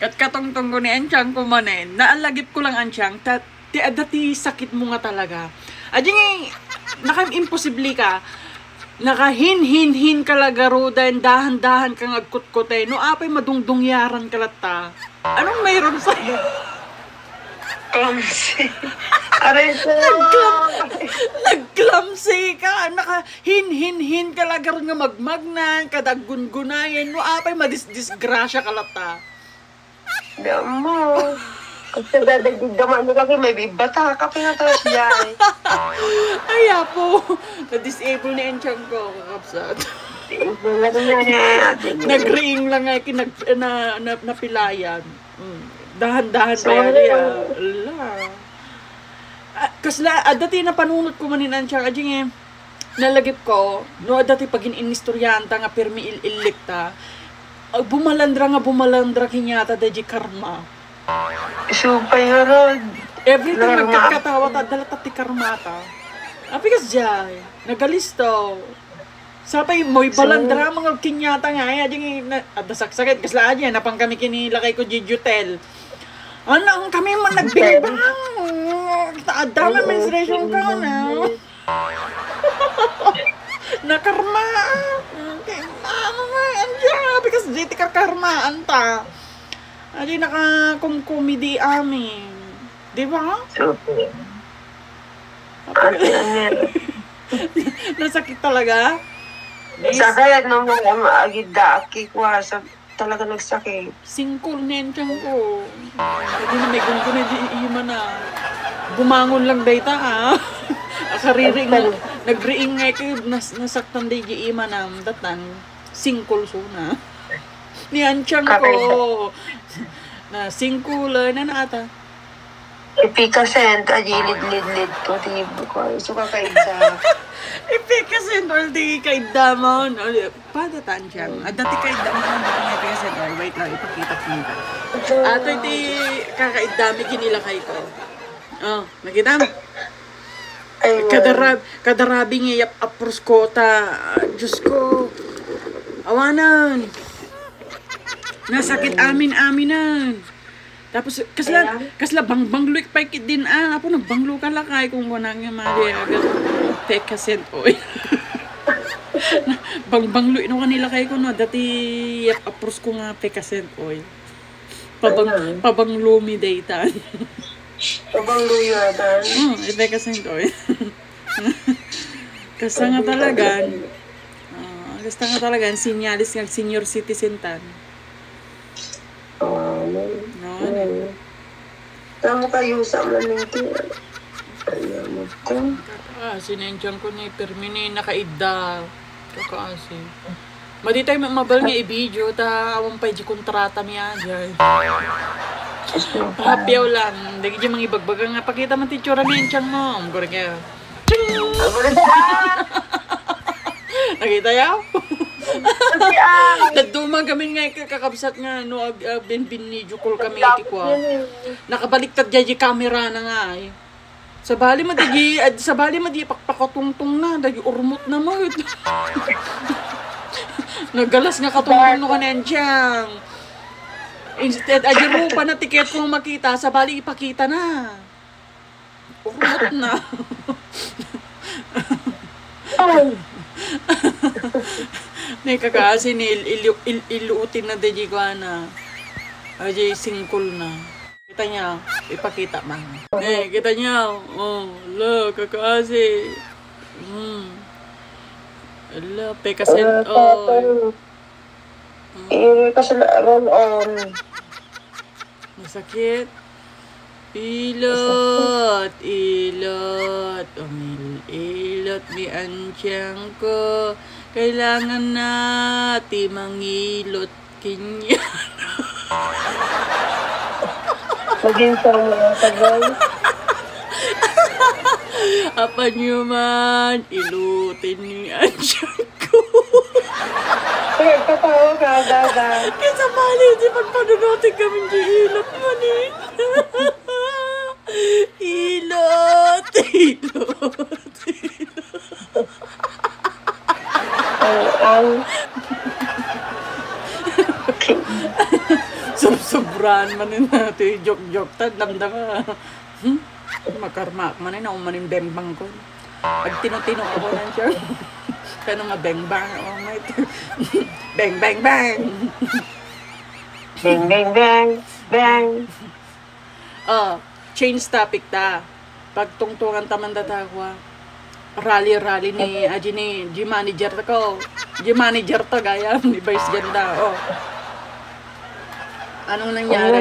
Kat katongtong ko ni Anchang ko manen. Naalagip ko lang Anchang. Ti adati sakit mo nga talaga. Ading naka-imposible ka. Nakahin-hin-hin ka lagarudan. Dahan-dahan kang agkut-kutay. No apay madungdungyaran ka lata. Anong mayroon sa'yo? Clumsy. Aray ko. Nag-clumsy ka. Naka-hin-hin-hin ka lagaron nga magmagnan. Kadaggun-gunayan. No apay madisgrasya ka lata. Damo. Kasi dadagdig gaman mo kami, may bibata ka pinatawas yan. Ay, po. Na-disable ni Enchang ko, kakapsat. Nag-ring lang ay napilayan. Dahan-dahan pa yan. Ala. Kasla, dati na panunod ko manin Enchang, adjing nalagip ko, no, dati pag in-istoryanta nga permi il-ilikta, bumalandra kinyata da di karma. Supay harod. Every time magkakatawa ta, dala ti karmata. Apikas jay, nagalisto. Sapay mo'y balandra mga kinyata nga, ading adasaksaket, kasla adyan, napang kami kinilakay ko Jijutel. Ano, kami man nagbimbang. Adama menstruation ka na. Nakarma. Because dito karkarmaan ta. Adi naka-comedy amin. Di ba? Nasakit talaga? Sakit nung mga agid-aki ko sa talaga nagsakit. Singkol nentang ko. Hindi na may gungko na di ima na. Bumangon lang dayta ha. Akariring nagriing nga kayo nasaktan di ima na datan. Singkol suna. Ni Anchang ko. Na singkula na ata. Ipikasent, agilid-lid-lid ko, tibo ko. Suka kaida. Ipikasent, or di kaida mo. Pada Anchang. Dati kaida mo kung dati nga ipikasent. Wait lang, ipakita ko nito. Ato iti kakaidami kinilakay ko. Oh, nakita mo? Kadarabi ngayap apros kota. Diyos ko. Awanan. Nasakit amin-aminan. Tapos, kasla bang-bangluik pa ikit din apo nagbanglo ka lakay kung wala nga mali agad. Pekasent, oy. Bang-bangluik no kanila kay ko no. Dati, apros ko nga pekasent, oy. Pabanglumi daytan. Pabangluyo atan. Pekasent, oy. Kasa nga talagan. Kasta nga talagang sinyalis ng senior citizen tan. No. Tama kayo sa maninti. Ayaw ko. Sinensyang ko ni Permini nakaida. Kakaasi. Maditay mabal nga i-video ta awang pa di kontrata niya dyan. Hapyaw lang. Dagi di mga ibagbaga nga. Pakita man titsura ni Enchang mo. Gura kaya. Nakita yaw? Nadumang kami nga kakabsat nga no binidyo call kami iti kwa. Nakabaliktad dyan camera na nga eh. Sa bali madi pakpakatungtong na dagi urmot na mo. Nagalas nga katungtong no kanensyang. Instead adiro pa na tiket kung makita sa bali ipakita na. Urmot na. May kakaasin iluutin na dahi ko na. Ajay singkol na. Kita niya, ipakita man. Kita niya, la, kakasi. Ala, pekasent, Kasalaran on. Masakit. Ilot, ilot mi ansyang ko. Kailangan natin mangilot kinya. Maging sa mga tagal. Apa niyo man, ilutin ni ansyang ko. Kaya katawa ka, dada. Kesa mali, di pagpanunutin kami di ilot manin. Ilot. Ang Sobran man yun natin. Joke-joke tad. Damdama. Makarmak man yun. Ako man yung bembang ko. Pag tinutino ko na siya. Kano nga bembang. Oh my. Bang, bang, bang. Bang, bang, bang, bang. Change topic ta. Pagtungtungan taman datakwa. Rally ni aji ni G-manager ko. G-manager to gaya ni Vice Ganda. Oh. Anong nangyari?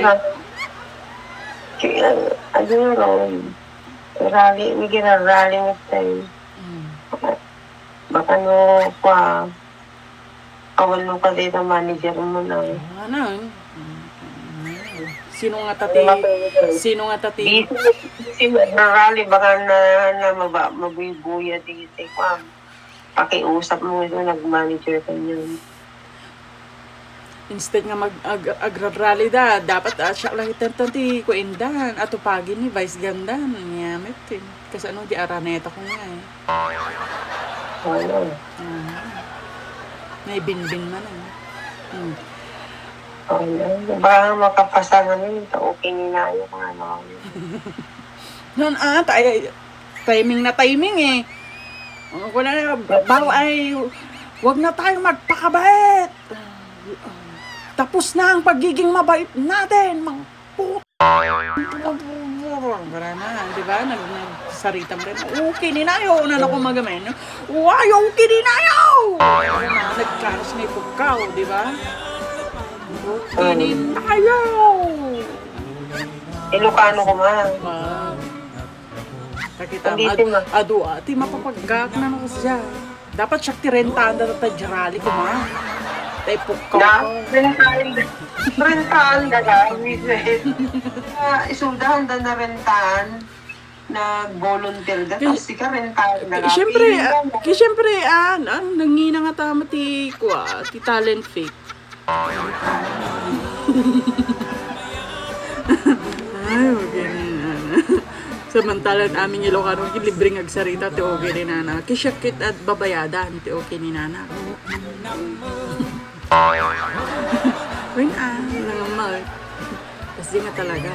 Ano ron? Rally, may ginarally mo tayo. Baka no pa kawal mo ka dito manager mo na. Ano? Sino nga tati? Rally, baka na mabubuya dito. Pakiusap mo ito, nag-manager ka niyan. Instead nga mag-rally dapat siya lang itantanti ko indahan at upagin ni Vice Ganda. Nanyamit eh. Kasi di araneta ko nga eh. Oo. May bin-bin man eh. Baka makapasangan yun. Okay nila yung mga ano. Noon timing na timing eh. Wala na, wag na tayong magpakabait. Tapos na ang pagiging mabait natin. Mga puto. Wala na, di ba? Nagsarita mo rin. Okay, ninayo. Una na ko magamin. Why, okay, ninayo! Nagkaros na ipukaw, di ba? Kinin tayo! Ilocano ko man. Takita adu ati mapapaggak na nako siya. Dapat siya tirentahan na tajarali ko ma. Tay pukaw ko. Rentahan na lang. Isundahan na rentahan na volunteer da. Tapos di ka rentahan na lang. Siyempre, nangina nga tama ti talent fake. Ay, okay na. Samantalan amin yung Ilocano, libreng agsarita, ti okay ni nana. Kisyakit at babayadan, ti okay ni nana. Win langamal. Kasi nga talaga.